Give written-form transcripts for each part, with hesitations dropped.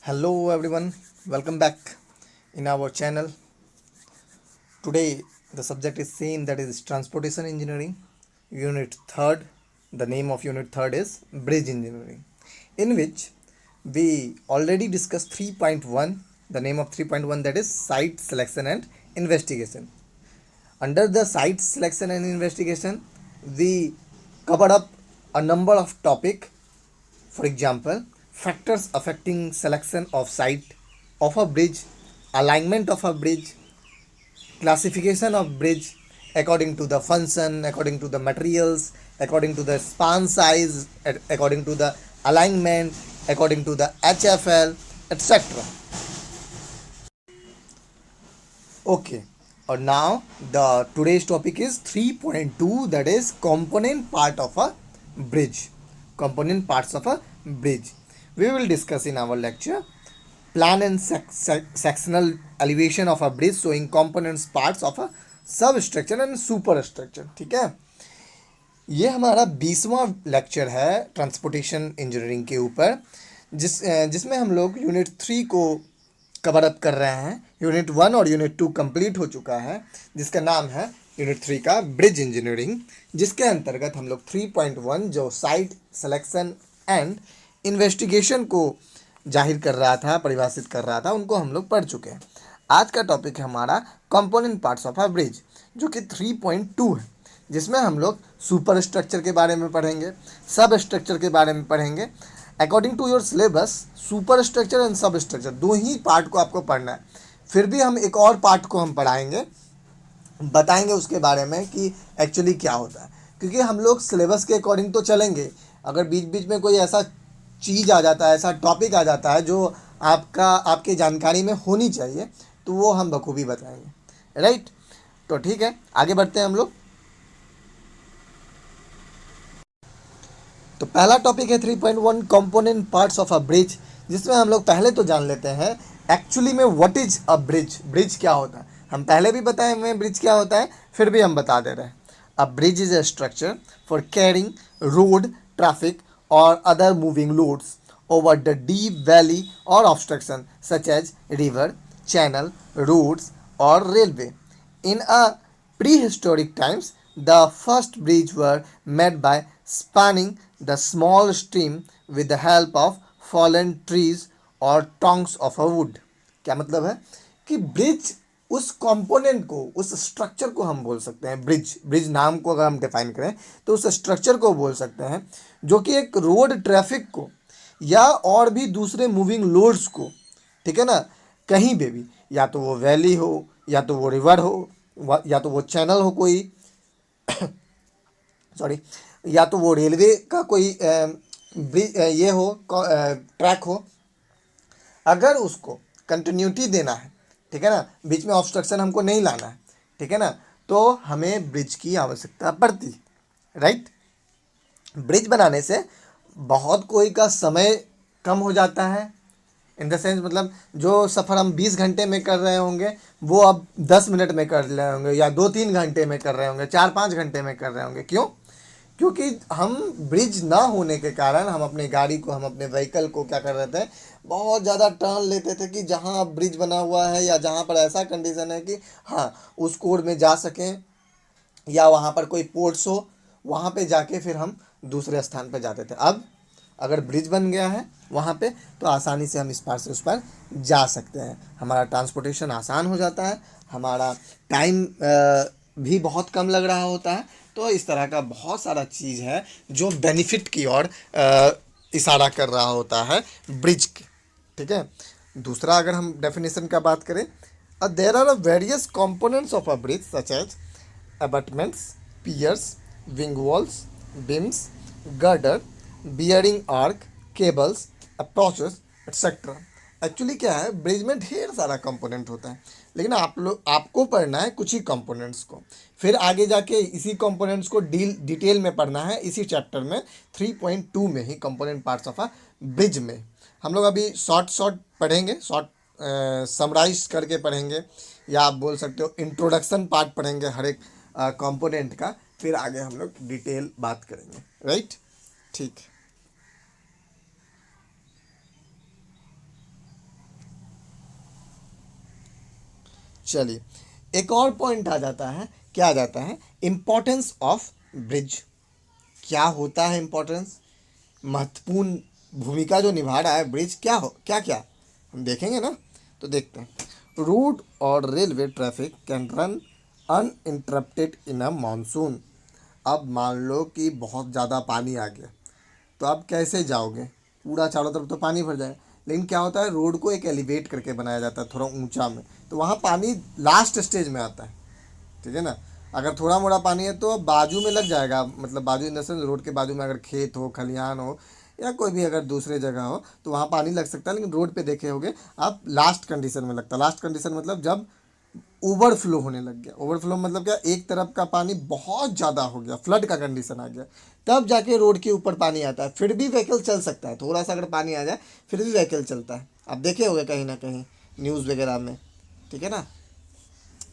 Hello everyone, welcome back in our channel. Today the subject is same, that is transportation engineering, unit 3rd. The name of unit 3rd is bridge engineering, in which we already discussed 3.1. The name of 3.1, that is site selection and investigation. Under the site selection and investigation, we covered up a number of topic. For example, factors affecting selection of site of a bridge, alignment of a bridge, classification of bridge according to the function, according to the materials, according to the span size, according to the alignment, according to the HFL, etc. Okay. Or now the today's topic is 3.2, that is component part of a bridge. Component parts of a bridge. We will discuss in our lecture plan and sectional elevation of a bridge showing components parts of a substructure and superstructure. ठीक है, ये हमारा 20वां lecture है transportation engineering के ऊपर, जिसमें हम लोग यूनिट 3 को कवर अप कर रहे हैं. यूनिट 1 और यूनिट 2 कंप्लीट हो चुका है, जिसका नाम है यूनिट 3 का ब्रिज इंजीनियरिंग, जिसके अंतर्गत हम लोग 3.1 जो साइट सिलेक्शन एंड इन्वेस्टिगेशन को जाहिर कर रहा था, परिभाषित कर रहा था, उनको हम लोग पढ़ चुके हैं. आज का टॉपिक है हमारा component parts of a bridge, जो कि 3.2 है, जिसमें हम लोग सुपर स्ट्रक्चर के बारे में पढ़ेंगे, सब स्ट्रक्चर के बारे में पढ़ेंगे. According to your syllabus super structure and sub structure दो ही पार्ट को आपको पढ़ना है. फिर भी हम एक और पार्ट को हम पढ़ाएंगे, बताएंगे उसके बारे में कि एक्चुअली क्या होता है, क्योंकि हम लोग सिलेबस के अकॉर्डिंग तो चलेंगे. अगर बीच बीच में कोई ऐसा चीज़ आ जाता है, ऐसा टॉपिक आ जाता है जो आपके जानकारी में होनी चाहिए, तो वो हम बखूबी बताएंगे. राइट, तो ठीक है, आगे बढ़ते हैं हम लोग. तो पहला टॉपिक है 3.1 component parts of a bridge, जिसमें हम लोग पहले तो जान लेते हैं एक्चुअली में what is a bridge. Bridge क्या होता है, हम पहले भी बताए हुए हैं ब्रिज क्या होता है, फिर भी हम बता दे रहे हैं. A bridge is a structure for carrying road traffic और other moving loads over the deep valley or obstruction such as river, channel, roads or railway. In a prehistoric times, the first bridge were made by spanning the small stream with the help of fallen trees or tongs of a wood. क्या मतलब है कि bridge उस component को, उस structure को हम बोल सकते हैं ब्रिज. ब्रिज नाम को अगर हम डिफाइन करें तो उस स्ट्रक्चर को बोल सकते हैं, जो कि एक रोड ट्रैफिक को या और भी दूसरे मूविंग लोड्स को, ठीक है ना, कहीं पे भी, या तो वो वैली हो, या तो वो रिवर हो, या तो वो चैनल हो कोई सॉरी, या तो वो रेलवे का कोई ये हो, ट्रैक हो, अगर उसको कंटिन्यूटी देना है, ठीक है ना, बीच में ऑब्स्ट्रक्शन हमको नहीं लाना है, ठीक है ना, तो हमें ब्रिज की आवश्यकता पड़ती. राइट, ब्रिज बनाने से बहुत कोई का समय कम हो जाता है. इन द सेंस मतलब जो सफ़र हम 20 घंटे में कर रहे होंगे, वो अब 10 मिनट में कर रहे होंगे, या 2-3 घंटे में कर रहे होंगे, 4-5 घंटे में कर रहे होंगे. क्यों? क्योंकि हम ब्रिज ना होने के कारण हम अपनी गाड़ी को, हम अपने व्हीकल को क्या कर रहे थे, बहुत ज़्यादा टर्न लेते थे कि जहाँ ब्रिज बना हुआ है या जहाँ पर ऐसा कंडीशन है कि हाँ उस कोड में जा सकें, या वहाँ पर कोई पोर्ट्स हो, वहाँ पे जाके फिर हम दूसरे स्थान पर जाते थे. अब अगर ब्रिज बन गया है वहाँ पे, तो आसानी से हम इस पार से उस पार जा सकते हैं. हमारा ट्रांसपोर्टेशन आसान हो जाता है, हमारा टाइम भी बहुत कम लग रहा होता है. तो इस तरह का बहुत सारा चीज़ है जो बेनिफिट की ओर इशारा कर रहा होता है ब्रिज के. ठीक है, दूसरा अगर हम डेफिनेशन का बात करें, there are various components of a bridge such as abutments, piers, wing walls, beams, girder, bearing arc, cables, approaches, etc. Actually क्या है, ब्रिज में ढेर सारा कंपोनेंट होता है, लेकिन आपको पढ़ना है कुछ ही कंपोनेंट्स को. फिर आगे जाके इसी कंपोनेंट्स को डिटेल में पढ़ना है इसी चैप्टर में 3.2 में ही, component parts of a bridge में. हम लोग अभी शॉर्ट शॉर्ट पढ़ेंगे, शॉर्ट समराइज करके पढ़ेंगे, या आप बोल सकते हो इंट्रोडक्शन पार्ट पढ़ेंगे हर एक कंपोनेंट का. फिर आगे हम लोग डिटेल बात करेंगे. राइट, ठीक. चलिए, एक और पॉइंट आ जाता है, क्या आ जाता है, इम्पोर्टेंस ऑफ ब्रिज। क्या होता है इम्पोर्टेंस, महत्वपूर्ण भूमिका जो निभा रहा है ब्रिज, क्या हो, क्या क्या हम देखेंगे ना। तो देखते हैं, रोड और railway traffic can run uninterrupted in a monsoon. अब मान लो कि बहुत ज़्यादा पानी आ गया, तो आप कैसे जाओगे, पूरा चारों तरफ तो पानी भर जाए। लेकिन क्या होता है, रोड को एक एलिवेट करके बनाया जाता है थोड़ा ऊंचा में, तो वहाँ पानी लास्ट स्टेज में आता है, ठीक है ना। अगर थोड़ा मोड़ा पानी है तो बाजू में लग जाएगा, मतलब बाजू इन द सेंस रोड के बाजू में अगर खेत हो, खलिहान हो, या कोई भी अगर दूसरे जगह हो तो वहाँ पानी लग सकता है। लेकिन रोड पे देखे होगे आप, लास्ट कंडीशन में लगता है। लास्ट कंडीशन मतलब जब ओवरफ्लो होने लग गया। ओवरफ्लो मतलब क्या, एक तरफ का पानी बहुत ज़्यादा हो गया, फ्लड का कंडीशन आ गया, तब जाके रोड के ऊपर पानी आता है। फिर भी व्हीकल चल सकता है, थोड़ा सा अगर पानी आ जाए फिर भी व्हीकल चलता है। आप देखे होंगे कहीं ना कहीं न्यूज़ वगैरह में, ठीक है ना,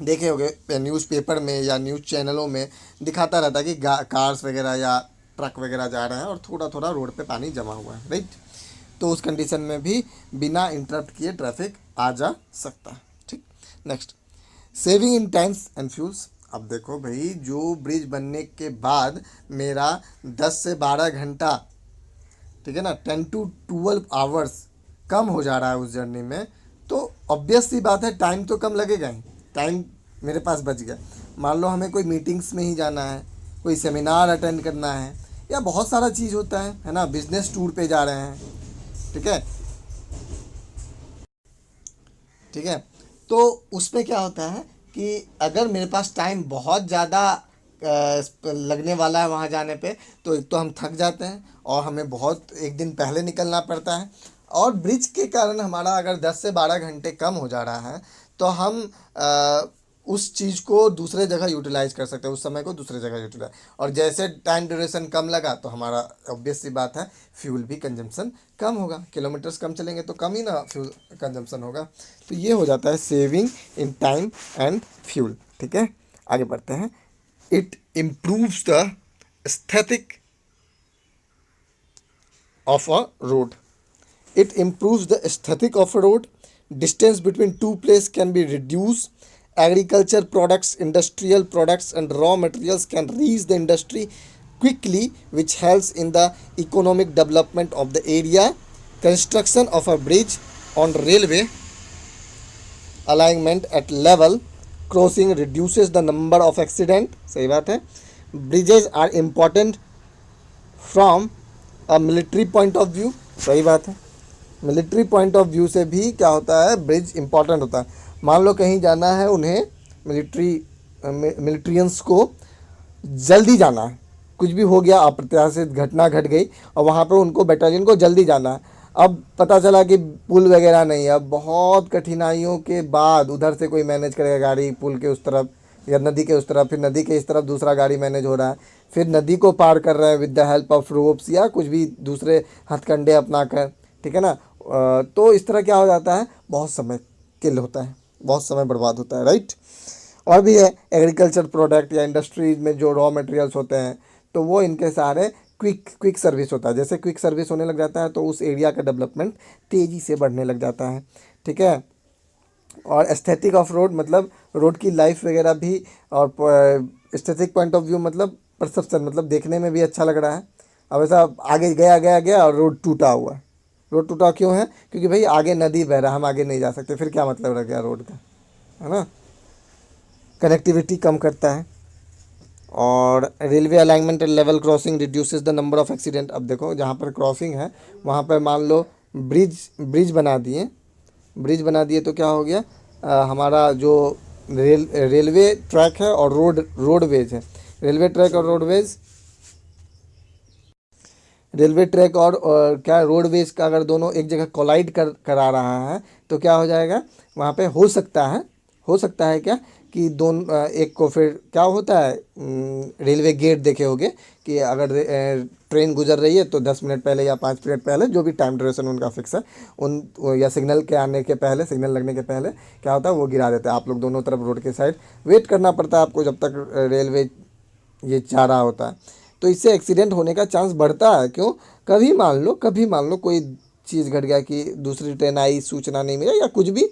देखे होंगे न्यूज़पेपर में या न्यूज़ चैनलों में दिखाता रहता है कि कार्स वगैरह या ट्रक वगैरह जा रहे हैं और थोड़ा थोड़ा रोड पे पानी जमा हुआ है, राइट। तो उस कंडीशन में भी बिना इंटरप्ट किए ट्रैफिक आ जा सकता है, ठीक। Next, saving in times and fuels. अब देखो भाई, जो ब्रिज बनने के बाद मेरा 10 से 12 घंटा, ठीक है ना, 10 to 12 आवर्स कम हो जा रहा है उस जर्नी में, तो ऑब्वियस सी बात है टाइम तो कम लगेगा ही, टाइम मेरे पास बच गया। मान लो हमें कोई मीटिंग्स में ही जाना है, कोई सेमिनार अटेंड करना है, या बहुत सारा चीज़ होता है ना, बिजनेस टूर पे जा रहे हैं, ठीक है, ठीक है। तो उसमें क्या होता है कि अगर मेरे पास टाइम बहुत ज़्यादा लगने वाला है वहाँ जाने पे, तो एक तो हम थक जाते हैं और हमें बहुत एक दिन पहले निकलना पड़ता है। और ब्रिज के कारण हमारा अगर 10 से 12 घंटे कम हो जा रहा है, तो हम उस चीज़ को दूसरे जगह यूटिलाइज कर सकते हैं, उस समय को दूसरे जगह यूटिलाइज। और जैसे टाइम ड्यूरेशन कम लगा तो हमारा ऑब्वियस सी बात है फ्यूल भी कंजम्पशन कम होगा, किलोमीटर्स कम चलेंगे तो कम ही ना फ्यूल कंजम्पशन होगा। तो ये हो जाता है saving in time and fuel, ठीक है। आगे बढ़ते हैं, it improves the aesthetic of a road. It improves the aesthetic of a road. Distance between two places can be reduced. Agriculture products, industrial products, and raw materials can reach the industry quickly, which helps in the economic development of the area. Construction of a bridge on railway alignment at level crossing reduces the number of accident. सही बात है. Bridges are important from a military point of view, सही बात है। Military point of view से भी क्या होता है, ब्रिज इंपॉर्टेंट होता है। मान लो कहीं जाना है उन्हें, मिलिट्रियंस को जल्दी जाना है, कुछ भी हो गया, अप्रत्याशित घटना घट गई और वहाँ पर उनको बटालियन को जल्दी जाना है। अब पता चला कि पुल वगैरह नहीं है, अब बहुत कठिनाइयों के बाद उधर से कोई मैनेज करेगा गाड़ी, पुल के उस तरफ या नदी के उस तरफ, फिर नदी के इस तरफ दूसरा गाड़ी मैनेज हो रहा है, फिर नदी को पार कर रहे हैं with the help of ropes या कुछ भी दूसरे हथकंडे अपना कर, ठीक है ना। तो इस तरह क्या हो जाता है, बहुत समय किल होता है, बहुत समय बर्बाद होता है, राइट। और भी है, एग्रीकल्चर प्रोडक्ट या इंडस्ट्रीज में जो रॉ मटेरियल्स होते हैं, तो वो इनके सारे क्विक सर्विस होता है। जैसे क्विक सर्विस होने लग जाता है तो उस एरिया का डेवलपमेंट तेज़ी से बढ़ने लग जाता है, ठीक है। और एस्थेटिक ऑफ रोड मतलब रोड की लाइफ वगैरह भी, और एस्थेटिक पॉइंट ऑफ व्यू मतलब परसेप्शन, मतलब देखने में भी अच्छा लग रहा है। अब ऐसा आगे गया गया गया और रोड टूटा हुआ है, रोड टूटा क्यों है, क्योंकि भाई आगे नदी बह रहा है, हम आगे नहीं जा सकते, फिर क्या मतलब रह गया रोड का, है ना। कनेक्टिविटी कम करता है। और railway alignment and level crossing reduces the number of accident. अब देखो जहाँ पर क्रॉसिंग है वहाँ पर मान लो ब्रिज ब्रिज बना दिए, ब्रिज बना दिए तो क्या हो गया, हमारा जो रेलवे ट्रैक है और रोडवेज है, रेलवे ट्रैक और रोडवेज, रेलवे ट्रैक और क्या रोडवेज का अगर दोनों एक जगह कोलाइड करा रहा है तो क्या हो जाएगा, वहाँ पे हो सकता है क्या कि दोनों एक को फिर क्या होता है, रेलवे गेट देखे होंगे कि अगर ट्रेन गुजर रही है तो 10 मिनट पहले या 5 मिनट पहले, जो भी टाइम ड्यूरेशन उनका फिक्स है, उन या सिग्नल के आने के पहले, सिग्नल लगने के पहले क्या होता है वो गिरा देता है। आप लोग दोनों तरफ रोड के साइड वेट करना पड़ता है आपको जब तक रेलवे ये चाह रहा होता है। तो इससे एक्सीडेंट होने का चांस बढ़ता है, क्यों, कभी मान लो कोई चीज़ घट गया कि दूसरी ट्रेन आई, सूचना नहीं मिला या कुछ भी,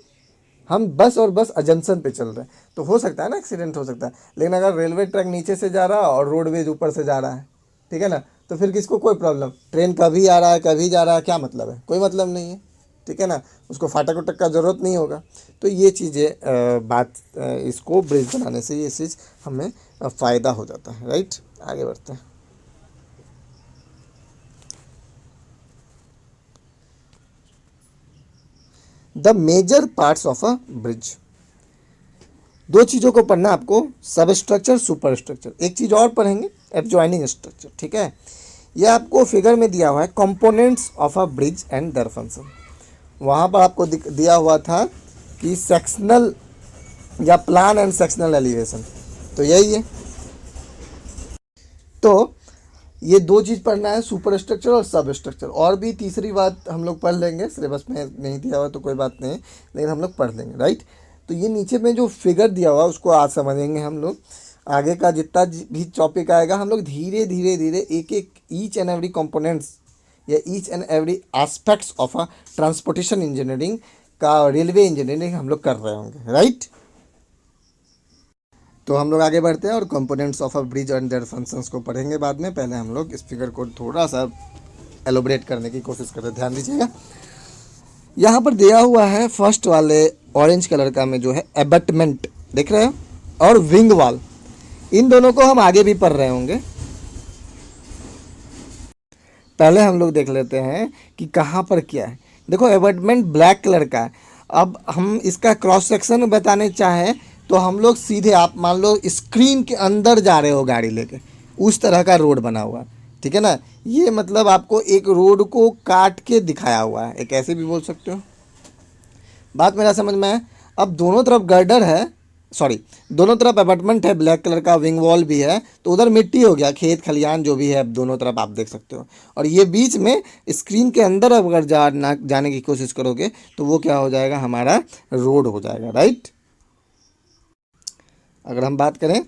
हम बस और बस अजम्पशन पे चल रहे हैं, तो हो सकता है ना एक्सीडेंट हो सकता है। लेकिन अगर रेलवे ट्रैक नीचे से जा रहा है और रोडवेज ऊपर से जा रहा है, ठीक है ना, तो फिर किसको कोई प्रॉब्लम, ट्रेन कभी आ रहा है कभी जा रहा है, क्या मतलब है, कोई मतलब नहीं है, ठीक है ना, उसको फाटक उटक का ज़रूरत नहीं होगा। तो ये चीज़ें इसको ब्रिज बनाने से ये चीज़ हमें फ़ायदा हो जाता है, राइट। आगे बढ़ते हैं। The major parts of a bridge, दो चीज़ों को पढ़ना आपको, सब स्ट्रक्चर सुपर स्ट्रक्चर। एक चीज़ और पढ़ेंगे, एडजॉइनिंग स्ट्रक्चर, ठीक है। ये आपको फिगर में दिया हुआ है, components of a bridge and their function. वहाँ पर आपको दिया हुआ था कि सेक्शनल या प्लान एंड सेक्शनल एलिवेशन, तो यही है। तो ये दो चीज़ पढ़ना है, सुपर स्ट्रक्चर और सब स्ट्रक्चर। और भी तीसरी बात हम लोग पढ़ लेंगे, सिलेबस में नहीं दिया हुआ तो कोई बात नहीं, लेकिन हम लोग पढ़ लेंगे, राइट। तो ये नीचे में जो फिगर दिया हुआ उसको आज समझेंगे हम लोग। आगे का जितना भी टॉपिक आएगा हम लोग धीरे धीरे धीरे एक एक ईच एंड एवरी कंपोनेंट्स या each and every aspects of a transportation engineering का, रेलवे इंजीनियरिंग हम लोग कर रहे होंगे, राइट। तो हम लोग आगे बढ़ते हैं और components of a bridge and their functions को पढ़ेंगे बाद में। पहले हम लोग इस फिगर को थोड़ा सा एलोबरेट करने की कोशिश करते हैं, ध्यान दीजिएगा। यहाँ पर दिया हुआ है फर्स्ट वाले ऑरेंज कलर का में जो है एबटमेंट, देख रहे हो, और विंग वॉल। इन दोनों को हम आगे भी पढ़ रहे होंगे। पहले हम लोग देख लेते हैं कि कहाँ पर क्या है। देखो एबटमेंट ब्लैक कलर का है। अब हम इसका क्रॉस सेक्शन बताने चाहें तो हम लोग सीधे, आप मान लो स्क्रीन के अंदर जा रहे हो गाड़ी लेके, उस तरह का रोड बना हुआ है, ठीक है ना। ये मतलब आपको एक रोड को काट के दिखाया हुआ है, एक ऐसे भी बोल सकते हो। बात मेरा समझ में है। अब दोनों तरफ गर्डर है, सॉरी, दोनों तरफ अपार्टमेंट है, ब्लैक कलर का विंग वॉल भी है, तो उधर मिट्टी हो गया, खेत खलियान जो भी है दोनों तरफ आप देख सकते हो। और ये बीच में स्क्रीन के अंदर अगर जाने की कोशिश करोगे तो वो क्या हो जाएगा, हमारा रोड हो जाएगा, राइट। अगर हम बात करें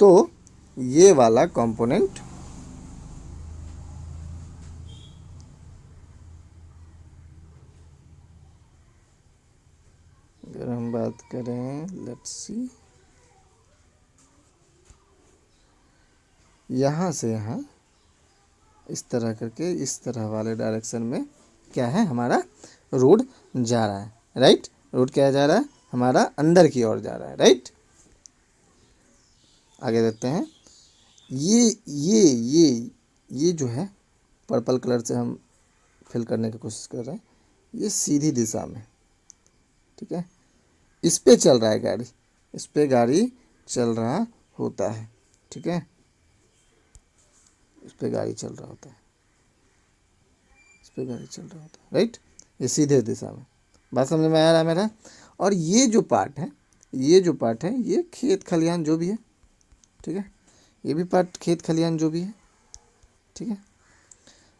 तो ये वाला कंपोनेंट, अगर हम बात करें, लेट्स सी, यहाँ से यहाँ इस तरह करके इस तरह वाले डायरेक्शन में क्या है, हमारा रोड जा रहा है, राइट। रोड क्या जा रहा है, हमारा अंदर की ओर जा रहा है, राइट। आगे देखते हैं। ये जो है पर्पल कलर से हम फिल करने की कोशिश कर रहे हैं, ये सीधी दिशा में, ठीक है, इस पे चल रहा है गाड़ी, इस पे गाड़ी चल रहा होता है, ठीक है, इस पे गाड़ी चल रहा होता है, इस पे गाड़ी चल रहा होता है, राइट। ये सीधे दिशा में, बात समझ में आ रहा है मेरा। और ये जो पार्ट है, ये जो पार्ट है, ये खेत खलिहान जो भी है, ठीक है, ये भी पार्ट खेत खलिहान जो भी है, ठीक है।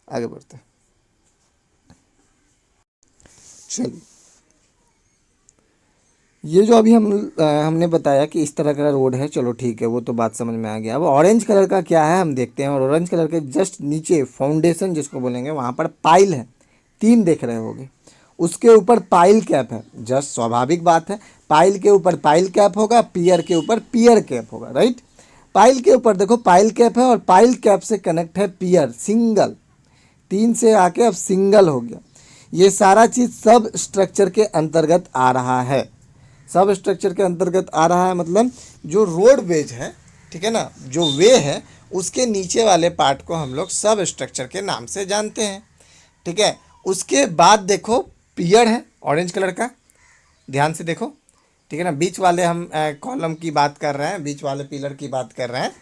आगे बढ़ते हैं, चलिए। ये जो अभी हमने बताया कि इस तरह का रोड है, चलो ठीक है, वो तो बात समझ में आ गया। अब ऑरेंज कलर का क्या है हम देखते हैं। और ऑरेंज कलर के जस्ट नीचे फाउंडेशन जिसको बोलेंगे, वहाँ पर पाइल है, 3 देख रहे होगे, उसके ऊपर पाइल कैप है। जस्ट स्वाभाविक बात है, पाइल के ऊपर पाइल कैप होगा, पियर के ऊपर पियर कैप होगा, राइट। पाइल के ऊपर देखो पाइल कैप है और पाइल कैप से कनेक्ट है पियर, सिंगल, 3 से आके अब सिंगल हो गया। ये सारा चीज़ सब स्ट्रक्चर के अंतर्गत आ रहा है। सब स्ट्रक्चर के अंतर्गत आ रहा है मतलब जो रोड वेज है, ठीक है ना, जो वे है, उसके नीचे वाले पार्ट को हम लोग सब स्ट्रक्चर के नाम से जानते हैं, ठीक है। उसके बाद देखो पियर है ऑरेंज कलर का, ध्यान से देखो, ठीक है ना। बीच वाले हम कॉलम की बात कर रहे हैं, बीच वाले पिलर की बात कर रहे हैं।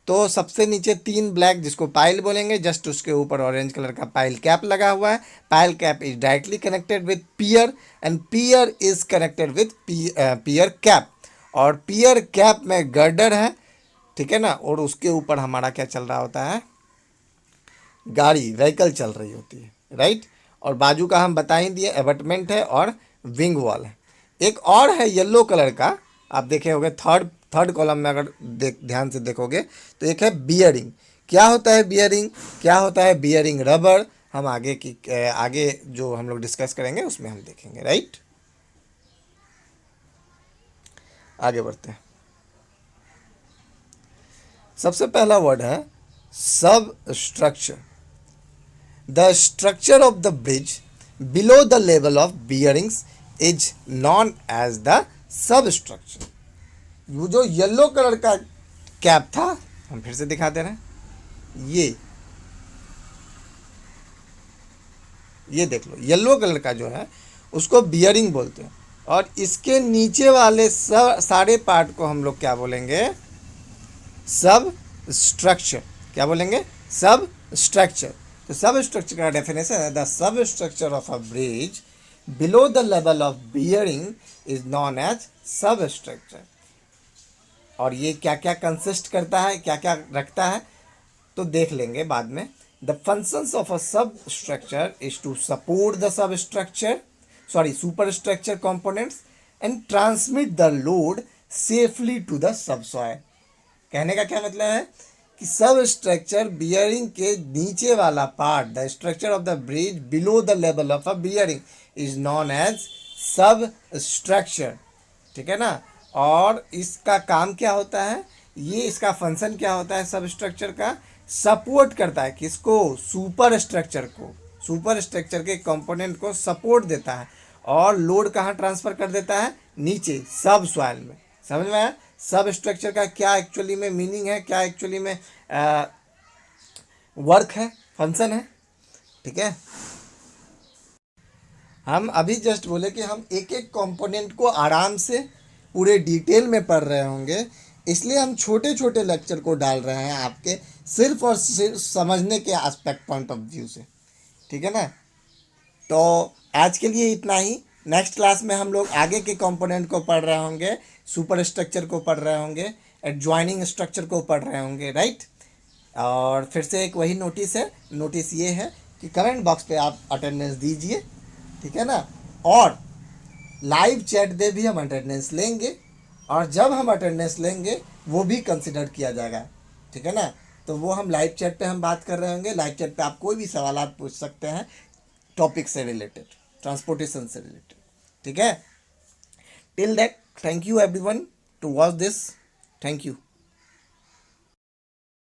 तो सबसे नीचे 3 ब्लैक जिसको पाइल बोलेंगे, जस्ट उसके ऊपर ऑरेंज कलर का पाइल कैप लगा हुआ है। Pile cap is directly connected with pier and pier is connected with pier cap. और पियर कैप में गर्डर है, ठीक है ना, और उसके ऊपर हमारा क्या चल रहा होता है, गाड़ी व्हीकल चल रही होती है, राइट। और बाजू का हम बता ही दिए, एबटमेंट है और विंग वॉल है। एक और है येलो कलर का, आप देखे होंगे थर्ड कॉलम में, अगर ध्यान से देखोगे तो एक है बियरिंग। क्या होता है बियरिंग, क्या होता है बियरिंग रबर, हम आगे जो हम लोग डिस्कस करेंगे उसमें हम देखेंगे, राइट। आगे बढ़ते हैं। सबसे पहला वर्ड है substructure. The structure of the bridge below the level of bearings is known as the substructure. वो जो येलो कलर का कैप था, हम फिर से दिखा दे रहे हैं, ये देख लो, येलो कलर का जो है उसको बियरिंग बोलते हैं, और इसके नीचे वाले सारे पार्ट को हम लोग क्या बोलेंगे, सब स्ट्रक्चर। क्या बोलेंगे, सब स्ट्रक्चर। तो सब स्ट्रक्चर का डेफिनेशन है the substructure of a bridge below the level of bearing is known as substructure. और ये क्या क्या कंसिस्ट करता है, क्या क्या रखता है, तो देख लेंगे बाद में। The functions of a substructure is to support the substructure superstructure components and transmit the load safely to the subsoil. कहने का क्या मतलब है कि सब स्ट्रक्चर बियरिंग के नीचे वाला part, the structure of the bridge below the level of a bearing is known as substructure. ठीक है ना। और इसका काम क्या होता है, ये इसका फंक्शन क्या होता है सब स्ट्रक्चर का, सपोर्ट करता है किसको, सुपर स्ट्रक्चर को, सुपर स्ट्रक्चर के कंपोनेंट को सपोर्ट देता है, और लोड कहाँ ट्रांसफर कर देता है, नीचे सब सॉइल में। समझ में आया सब स्ट्रक्चर का क्या एक्चुअली में मीनिंग है, क्या एक्चुअली में वर्क है, फंक्शन है। ठीक है। हम अभी जस्ट बोले कि हम एक एक कंपोनेंट को आराम से पूरे डिटेल में पढ़ रहे होंगे, इसलिए हम छोटे छोटे लेक्चर को डाल रहे हैं आपके सिर्फ और सिर्फ समझने के एस्पेक्ट पॉइंट ऑफ व्यू से। ठीक है ना। तो आज के लिए इतना ही। नेक्स्ट क्लास में हम लोग आगे के कंपोनेंट को पढ़ रहे होंगे, सुपर स्ट्रक्चर को पढ़ रहे होंगे, एडजॉइनिंग स्ट्रक्चर को पढ़ रहे होंगे, राइट। और फिर से एक वही नोटिस है, नोटिस ये है कि कमेंट बॉक्स पे आप अटेंडेंस दीजिए। ठीक है ना। और लाइव चैट दे भी हम अटेंडेंस लेंगे, और जब हम अटेंडेंस लेंगे वो भी कंसिडर किया जाएगा। ठीक है ना। तो वो हम लाइव चैट पे हम बात कर रहे होंगे। लाइव चैट पे आप कोई भी सवाल आप पूछ सकते हैं टॉपिक से रिलेटेड, ट्रांसपोर्टेशन से रिलेटेड। ठीक है। Till that, thank you everyone to watch this. Thank you.